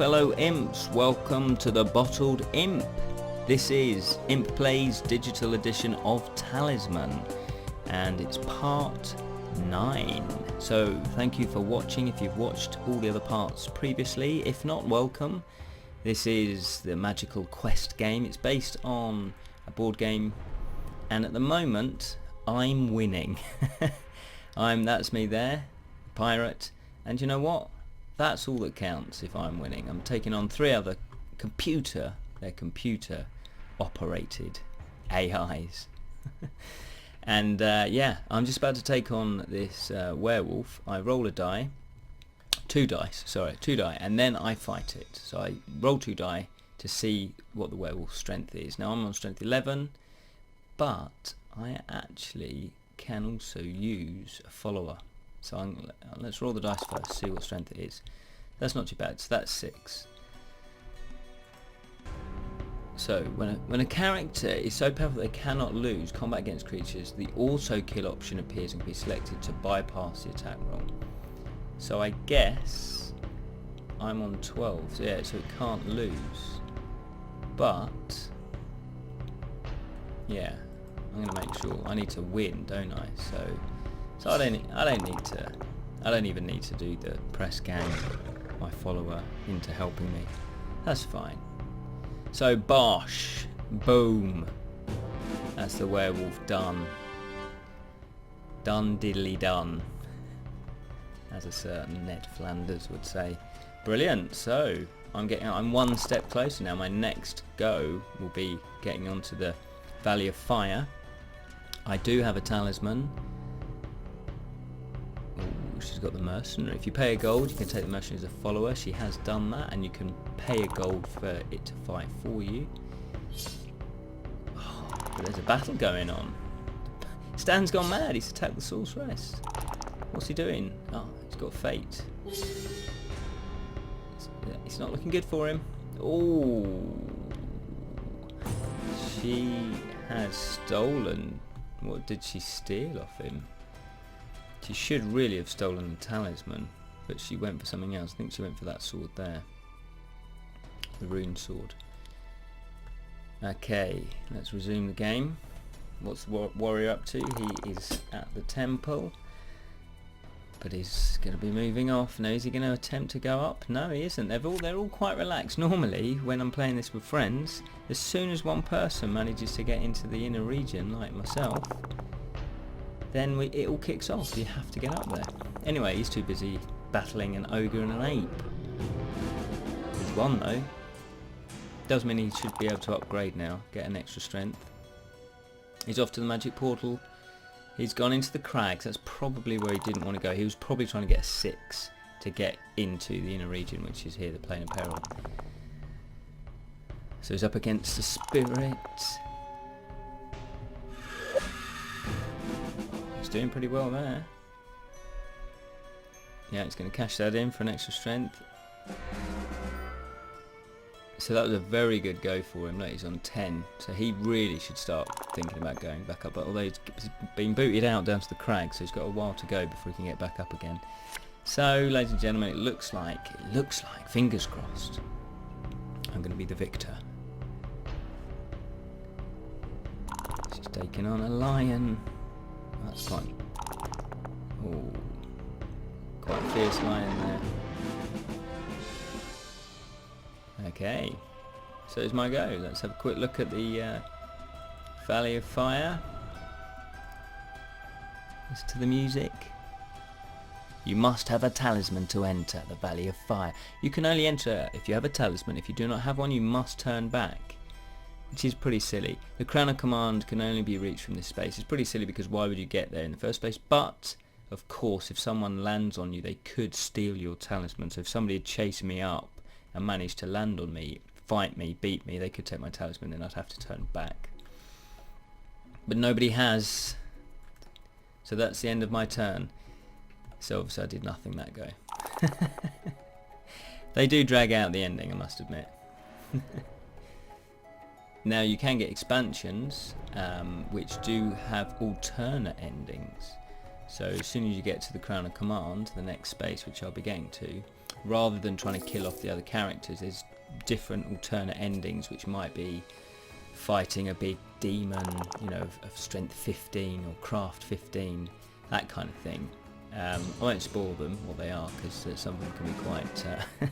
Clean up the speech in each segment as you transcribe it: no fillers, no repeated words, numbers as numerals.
fellow imps, welcome to the Bottled Imp. This is Imp Plays Digital Edition of Talisman, and it's part 9. So thank you for watching if you've watched all the other parts previously. If not, welcome. This is the magical quest game. It's based on a board game, and at the moment I'm winning. That's me there, pirate, and you know what? That's all that counts if I'm winning. I'm taking on 3 other computer operated AIs. And yeah, I'm just about to take on this werewolf. I roll a die, 2 dice, and then I fight it. So I roll 2 die to see what the werewolf's strength is. Now I'm on strength 11, but I actually can also use a follower. So let's roll the dice first, see what strength it is. That's not too bad, so that's 6. So when a character is so powerful they cannot lose combat against creatures, the auto kill option appears and can be selected to bypass the attack roll. So I guess I'm on 12, so yeah, so it can't lose. But yeah, I'm gonna make sure I need to win, don't I? So I don't even need to do the press gang my follower into helping me. That's fine. So bosh, boom. That's the werewolf done. Done diddly done, as a certain Ned Flanders would say. Brilliant. So I'm 1 step closer now. My next go will be getting onto the Valley of Fire. I do have a talisman. She's got the mercenary. If you pay a gold, you can take the mercenary as a follower. She has done that, and you can pay a gold for it to fight for you. Oh, but there's a battle going on. Stan's gone mad. He's attacked the Sorceress. What's he doing? Oh, he's got fate. It's not looking good for him. Oh, she has stolen. What did she steal off him? She should really have stolen the talisman, but she went for something else. I think she went for that sword there. The rune sword. Okay, let's resume the game. What's the warrior up to? He is at the temple, but he's going to be moving off. Now, is he going to attempt to go up? No, he isn't. They're all quite relaxed. Normally, when I'm playing this with friends, as soon as one person manages to get into the inner region, like myself, then it all kicks off. You have to get up there. Anyway, he's too busy battling an ogre and an ape. He's won though. Does mean he should be able to upgrade now, get an extra strength. He's off to the magic portal. He's gone into the crags. That's probably where he didn't want to go. He was probably trying to get a 6 to get into the inner region, which is here, the plane of peril. So he's up against the spirit. Doing pretty well there. Yeah, it's going to cash that in for an extra strength. So that was a very good go for him. Look, he's on 10, so he really should start thinking about going back up. But although he's been booted out down to the crag, so he's got a while to go before he can get back up again. So, ladies and gentlemen, it looks like, fingers crossed, I'm going to be the victor. She's taking on a lion. That's quite a fierce lion there. Okay, so it's my go. Let's have a quick look at the Valley of Fire. Listen to the music. You must have a talisman to enter the Valley of Fire. You can only enter if you have a talisman. If you do not have one, you must turn back, which is pretty silly. The crown of command can only be reached from this space. It's pretty silly because why would you get there in the first place? But of course, if someone lands on you, they could steal your talisman. So if somebody had chased me up and managed to land on me, fight me, beat me, they could take my talisman, then I'd have to turn back. But nobody has. So that's the end of my turn. So obviously I did nothing that go. They do drag out the ending, I must admit. Now you can get expansions which do have alternate endings. So as soon as you get to the Crown of Command, the next space which I'll be getting to, rather than trying to kill off the other characters, there's different alternate endings, which might be fighting a big demon, you know, of strength 15 or craft 15, that kind of thing. I won't spoil them what they are, because some of them can be quite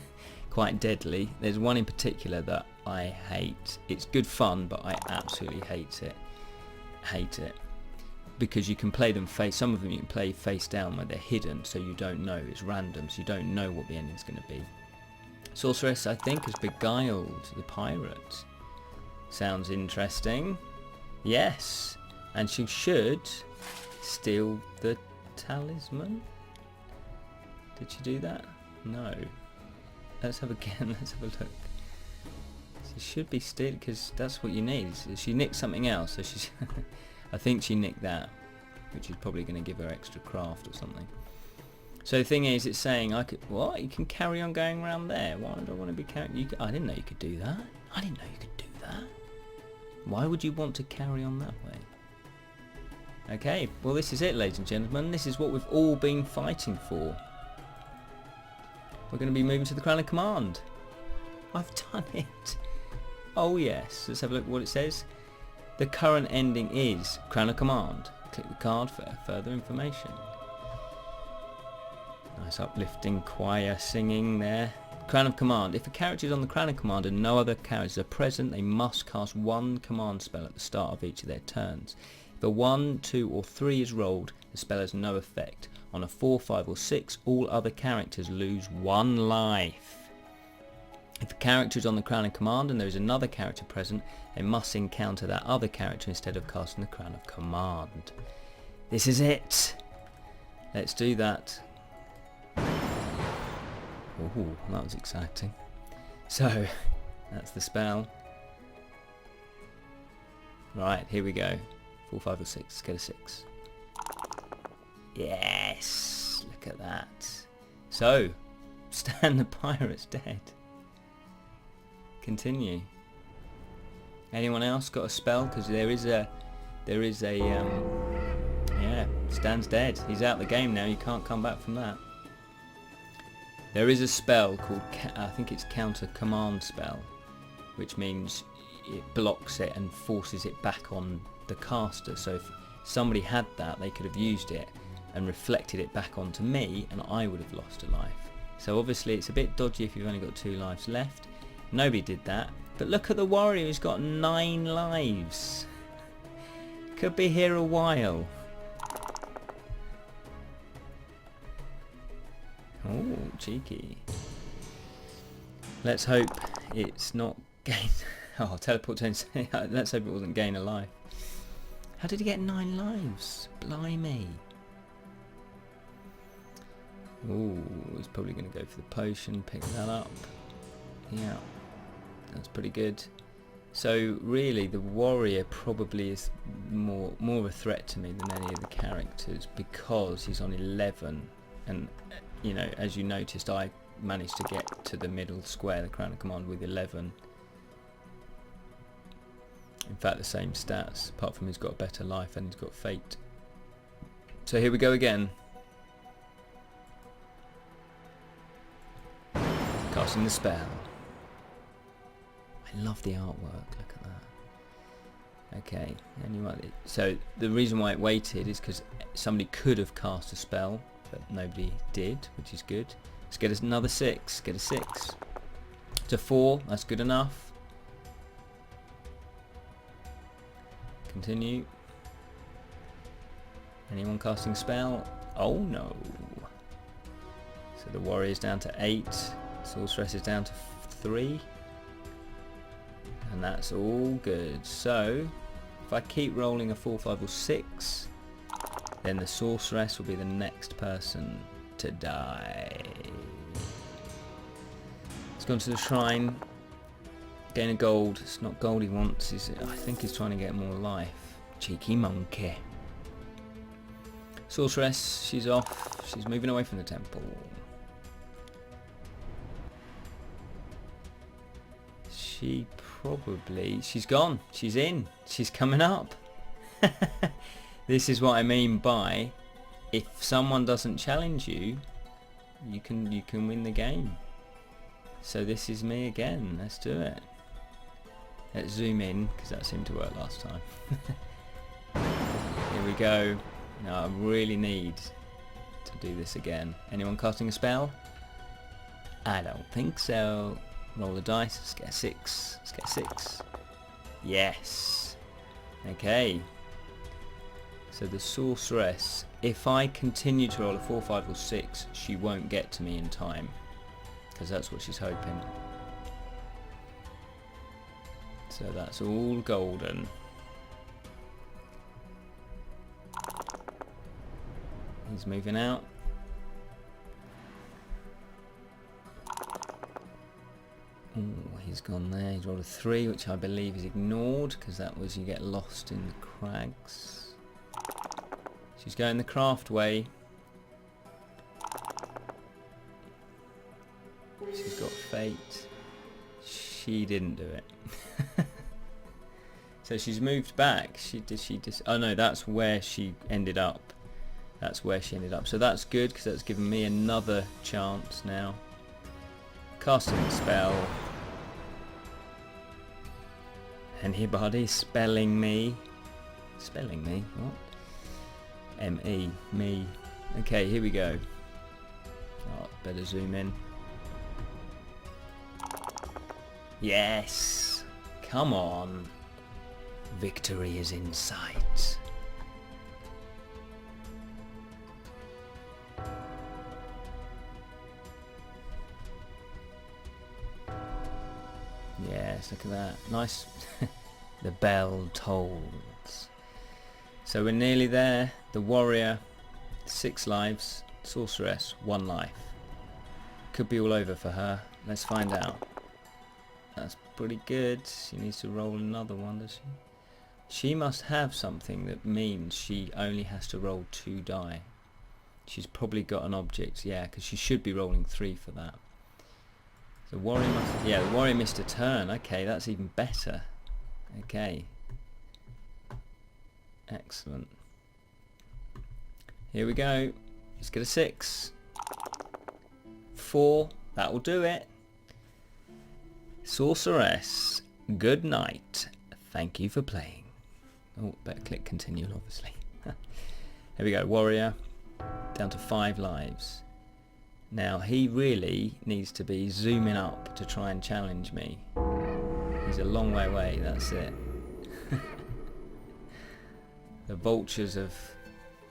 quite deadly. There's one in particular that I hate. It's good fun, but I absolutely hate it, because you can play them some of them you can play face down where they're hidden, so you don't know, it's random, so you don't know what the ending's going to be. Sorceress, I think, has beguiled the pirate. Sounds interesting. Yes, and she should steal the talisman. Did she do that? No. Let's have let's have a look. She should be stealing, because that's what you need. She nicked something else, so she's I think she nicked that, which is probably going to give her extra craft or something. So the thing is, it's saying I could, what? You can carry on going around there. Why do I want to be carrying? I didn't know you could do that. I didn't know you could do that. Why would you want to carry on that way? Okay, well, this is it, ladies and gentlemen. This is what we've all been fighting for. We're going to be moving to the Crown of Command. I've done it. Oh yes, let's have a look at what it says. The current ending is Crown of Command. Click the card for further information. Nice uplifting choir singing there. Crown of Command. If a character is on the Crown of Command and no other characters are present, they must cast one command spell at the start of each of their turns. If a 1, 2 or 3 is rolled, the spell has no effect. On a 4, 5 or 6, all other characters lose 1 life. If a character is on the Crown of Command and there is another character present, they must encounter that other character instead of casting the Crown of Command. This is it. Let's do that. Oh, that was exciting. So, that's the spell. Right, here we go. 4, 5 or 6. Let's get a 6. Yes! Look at that. So, Stan the Pirate's dead. Continue. Anyone else got a spell? Because there is a yeah, Stan's dead. He's out the game now. You can't come back from that. There is a spell called, I think it's Counter Command Spell, which means it blocks it and forces it back on the caster. So if somebody had that, they could have used it and reflected it back onto me, and I would have lost a life. So obviously it's a bit dodgy if you've only got 2 lives left. Nobody did that. But look at the warrior, he's got 9 lives. Could be here a while. Oh, cheeky. Let's hope it's not gain. Oh, teleport to insane. Let's hope it wasn't gain a life. How did he get 9 lives? Blimey. Oh, he's probably going to go for the potion, pick that up. Yeah, that's pretty good. So really, the warrior probably is more of a threat to me than any of the characters, because he's on 11, and you know, as you noticed, I managed to get to the middle square, the Crown of Command, with 11. In fact, the same stats, apart from he's got a better life and he's got fate. So here we go again. Casting the spell. I love the artwork, look at that. Okay, so the reason why it waited is because somebody could have cast a spell, but nobody did, which is good. Let's get us another 6, get a 6. To 4, that's good enough. Continue. Anyone casting spell? Oh no. So the warrior's down to 8, sorceress is down to 3. And that's all good. So if I keep rolling a 4, 5 or 6, then the sorceress will be the next person to die. Let's go to the shrine. Gain a gold. It's not gold he wants. I think he's trying to get more life. Cheeky monkey. Sorceress, she's off. She's moving away from the temple. She's gone. She's in. She's coming up. This is what I mean by, if someone doesn't challenge you, you can win the game. So this is me again. Let's do it. Let's zoom in, because that seemed to work last time. Here we go. Now I really need to do this again. Anyone casting a spell? I don't think so. Roll the dice. Let's get a 6. Let's get a 6. Yes. Okay. So the Sorceress, if I continue to roll a 4, 5 or 6, she won't get to me in time. Because that's what she's hoping. So that's all golden. He's moving out. Oh, he's gone there. He's rolled a 3, which I believe is ignored, because that was you get lost in the crags. She's going the craft way. She's got fate. She didn't do it. So she's moved back. Oh no, that's where she ended up. That's where she ended up. So that's good, because that's given me another chance now. Casting the spell. Anybody spelling me? Spelling me? What? M-E. Me. Okay, here we go. Oh, better zoom in. Yes! Come on. Victory is in sight. Yes, look at that. Nice. The bell tolls. So we're nearly there. The warrior, 6 lives. Sorceress, 1 life. Could be all over for her. Let's find out. That's pretty good. She needs to roll another one, does she? She must have something that means she only has to roll 2 die. She's probably got an object, yeah, because she should be rolling 3 for that. The warrior must... Yeah, the warrior missed a turn. Okay, that's even better. Okay. Excellent. Here we go. Let's get a 6. 4. That will do it. Sorceress, good night. Thank you for playing. Oh, better click continue, obviously. Here we go. Warrior. Down to 5 lives. Now, he really needs to be zooming up to try and challenge me. He's a long way away, that's it. The vultures have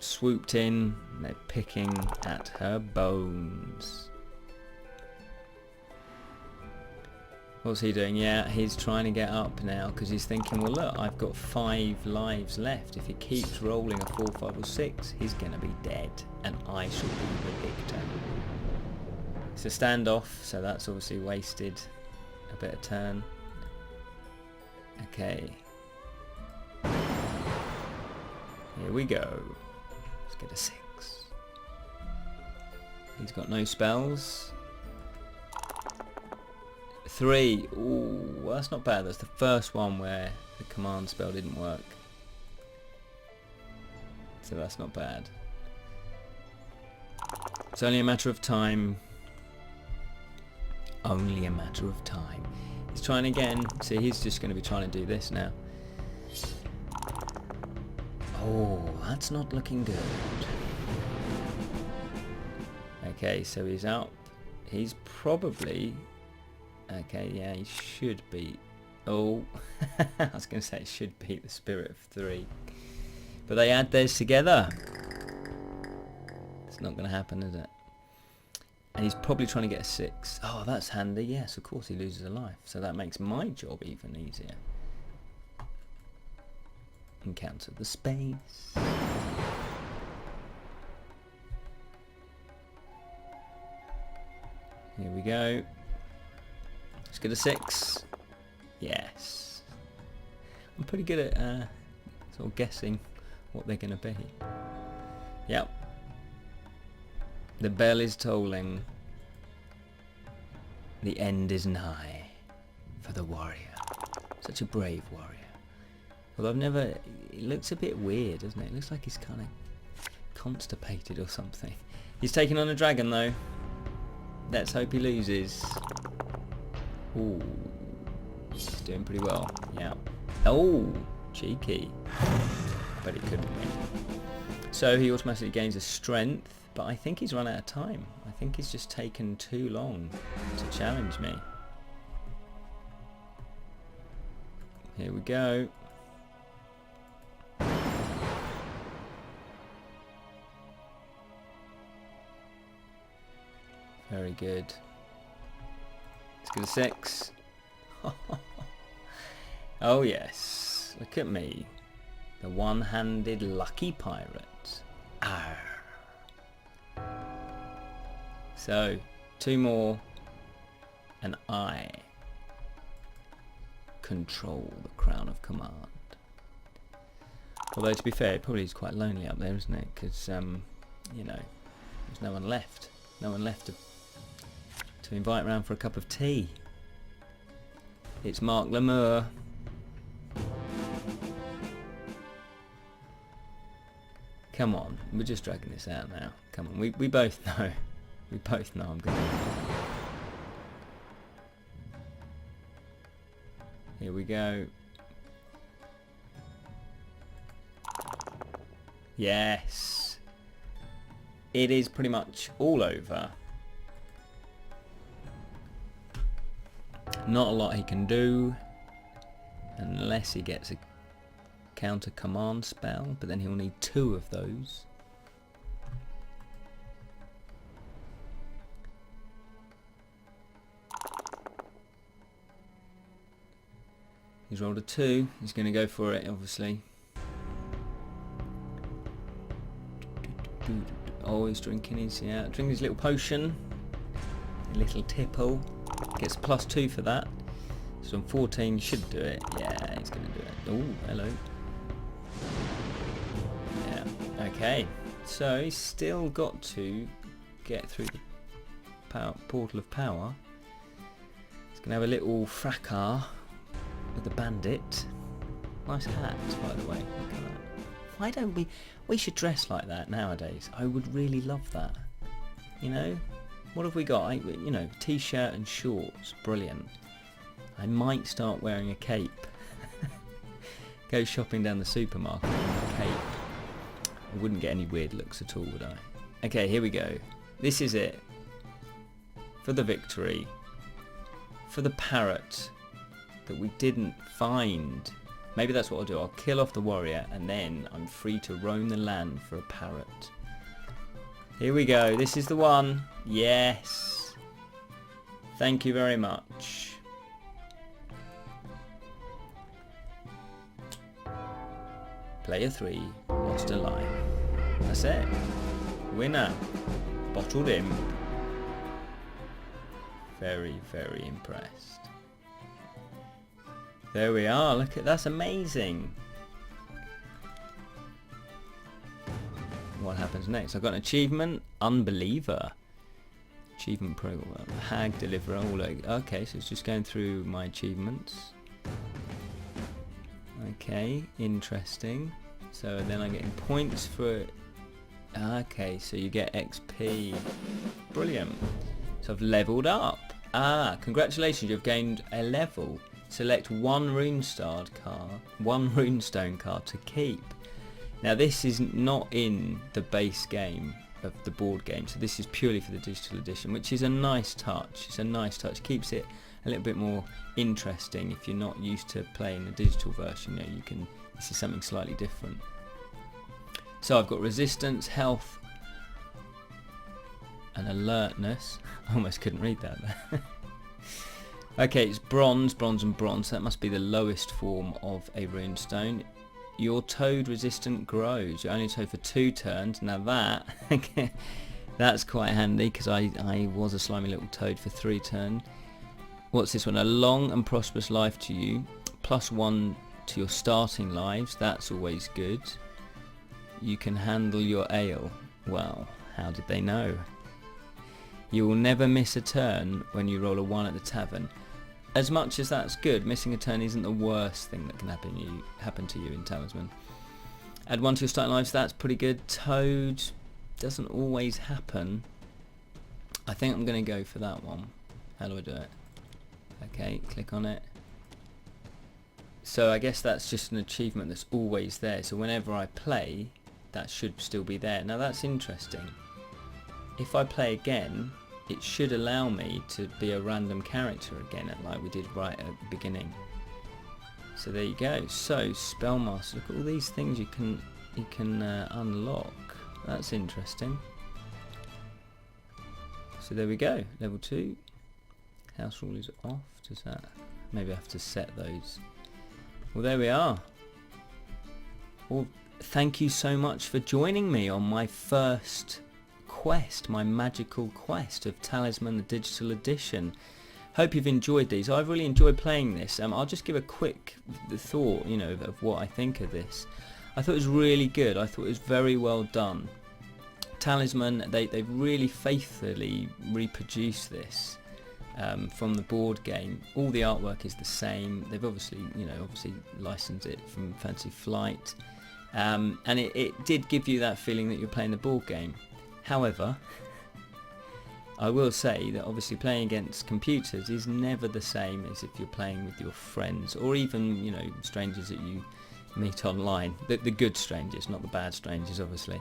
swooped in. And they're picking at her bones. What's he doing? Yeah, he's trying to get up now because he's thinking, well look, I've got 5 lives left. If he keeps rolling a 4, 5 or 6, he's going to be dead and I shall be the victor. It's a standoff, so that's obviously wasted a bit of turn. Okay. Here we go. Let's get a 6. He's got no spells. 3. Ooh, well, that's not bad. That's the first one where the command spell didn't work. So that's not bad. It's only a matter of time. Only a matter of time. He's trying again. See, he's just going to be trying to do this now. Oh, that's not looking good. Okay, so he's out. He's probably... Okay, yeah, he should beat... Oh, I was going to say it should beat the Spirit of 3. But they add theirs together. It's not going to happen, is it? And he's probably trying to get a 6. Oh, that's handy. Yes, of course he loses a life. So that makes my job even easier. Encounter the space. Here we go. Let's get a 6. Yes. I'm pretty good at sort of guessing what they're going to be. Yep. The bell is tolling. The end is nigh for the warrior. Such a brave warrior. Although I've never... It looks a bit weird, doesn't it? It looks like he's kind of constipated or something. He's taking on a dragon though. Let's hope he loses. Ooh, he's doing pretty well. Yeah. Oh, cheeky. But he couldn't win. So he automatically gains a strength, but I think he's run out of time. I think he's just taken too long to challenge me. Here we go. Very good. Let's get a 6. Oh yes, look at me. The one-handed lucky pirate. Arr. So, 2 more, and I control the crown of command. Although to be fair, it probably is quite lonely up there, isn't it? Because, you know, there's no one left. No one left to invite round for a cup of tea. It's Mark Lemur. Come on, we're just dragging this out now. Come on, we both know. We both know I'm going to win. Here we go. Yes. It is pretty much all over. Not a lot he can do unless he gets a counter command spell, but then he'll need 2 of those. He's rolled a 2. He's going to go for it, obviously. Oh, he's drinking his drinking his little potion. A little tipple. Gets +2 for that. So on 14, should do it. Yeah, he's going to do it. Oh, hello. Yeah. Okay. So he's still got to get through the portal of power. He's going to have a little fracas with the bandit. Nice hat, by the way. Look at that. Why don't we should dress like that nowadays. I would really love that. You know? What have we got? You know, t-shirt and shorts. Brilliant. I might start wearing a cape. Go shopping down the supermarket with a cape. I wouldn't get any weird looks at all, would I? Okay, here we go. This is it. For the victory. For the parrot that we didn't find. Maybe that's what I'll do. I'll kill off the warrior and then I'm free to roam the land for a parrot. Here we go. This is the one. Yes. Thank you very much. Player 3 lost a line. That's it. Winner. Bottled Imp. Very, very impressed. There we are. Look at that's amazing. What happens next? I've got an achievement. Unbeliever. Achievement program. Hag deliverer. Okay, so it's just going through my achievements. Okay, interesting. So then I'm getting points for it. Okay, so you get XP. Brilliant. So I've leveled up. Congratulations, you've gained a level. Select one runestone card to keep. Now this is not in the base game of the board game, so this is purely for the digital edition, which is a nice touch. It's a nice touch. Keeps it a little bit more interesting if you're not used to playing the digital version. You know, you can. This is something slightly different. So I've got resistance, health, and alertness. I almost couldn't read that there. Okay, it's bronze, bronze, and bronze. So that must be the lowest form of a runestone. Your toad resistant grows. You only toad for 2 turns. Now that, that's quite handy because I was a slimy little toad for 3 turns. What's this one? A long and prosperous life to you. +1 to your starting lives. That's always good. You can handle your ale. Well, how did they know? You will never miss a turn when you roll a 1 at the tavern. As much as that's good, missing a turn isn't the worst thing that can happen to you in Talisman. Add 1 to your starting lives, that's pretty good. Toad doesn't always happen. I think I'm going to go for that one. How do I do it? Okay, click on it. So I guess that's just an achievement that's always there. So whenever I play, that should still be there. Now that's interesting. If I play again, it should allow me to be a random character again, like we did right at the beginning. So there you go. So Spellmaster, look at all these things you can unlock. That's interesting. So there we go, level 2. House rule is off. Does that? Maybe I have to set those. Well, there we are. Well, thank you so much for joining me on my first quest, my magical quest of Talisman the Digital Edition. Hope you've enjoyed these. I've really enjoyed playing this. I'll just give a quick thought, you know, of what I think of this. I thought it was really good. I thought it was very well done. Talisman, they've really faithfully reproduced this from the board game. All the artwork is the same. They've obviously licensed it from Fantasy Flight, and it did give you that feeling that you're playing the board game. However, I will say that obviously playing against computers is never the same as if you're playing with your friends, or even, you know, strangers that you meet online. The good strangers, not the bad strangers, obviously.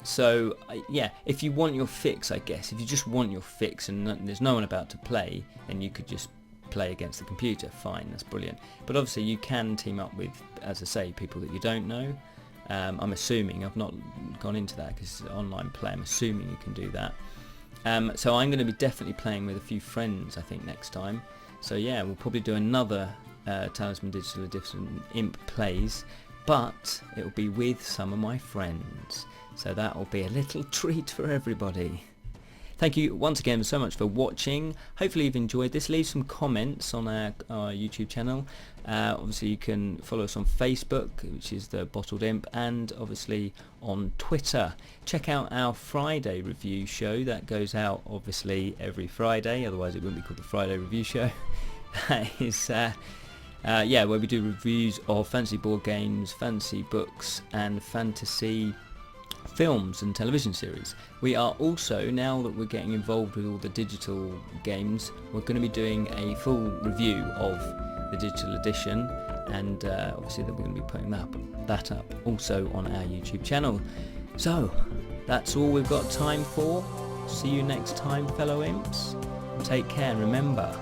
So yeah, if you want your fix, I guess, if you just want your fix and there's no one about to play, then you could just play against the computer. Fine, that's brilliant. But obviously you can team up with, as I say, people that you don't know. I'm assuming, I've not gone into that because it's online play, I'm assuming you can do that. So I'm going to be definitely playing with a few friends, I think, next time. So yeah, we'll probably do another Talisman Digital Edition Imp Plays, but it will be with some of my friends. So that will be a little treat for everybody. Thank you once again so much for watching. Hopefully you've enjoyed this. Leave some comments on our YouTube channel. Obviously you can follow us on Facebook, which is the Bottled Imp, and obviously on Twitter. Check out our Friday review show. That goes out obviously every Friday, otherwise it wouldn't be called the Friday Review Show. That is yeah, where we do reviews of fantasy board games, fantasy books and fantasy films and television series. We are also, now that we're getting involved with all the digital games, we're going to be doing a full review of the digital edition, and obviously that we're going to be putting that up also on our YouTube channel. So that's all we've got time for. See you next time, fellow imps. Take care. Remember,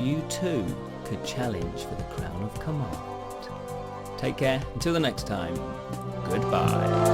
you too could challenge for the crown of command. Take care. Until the next time. Goodbye.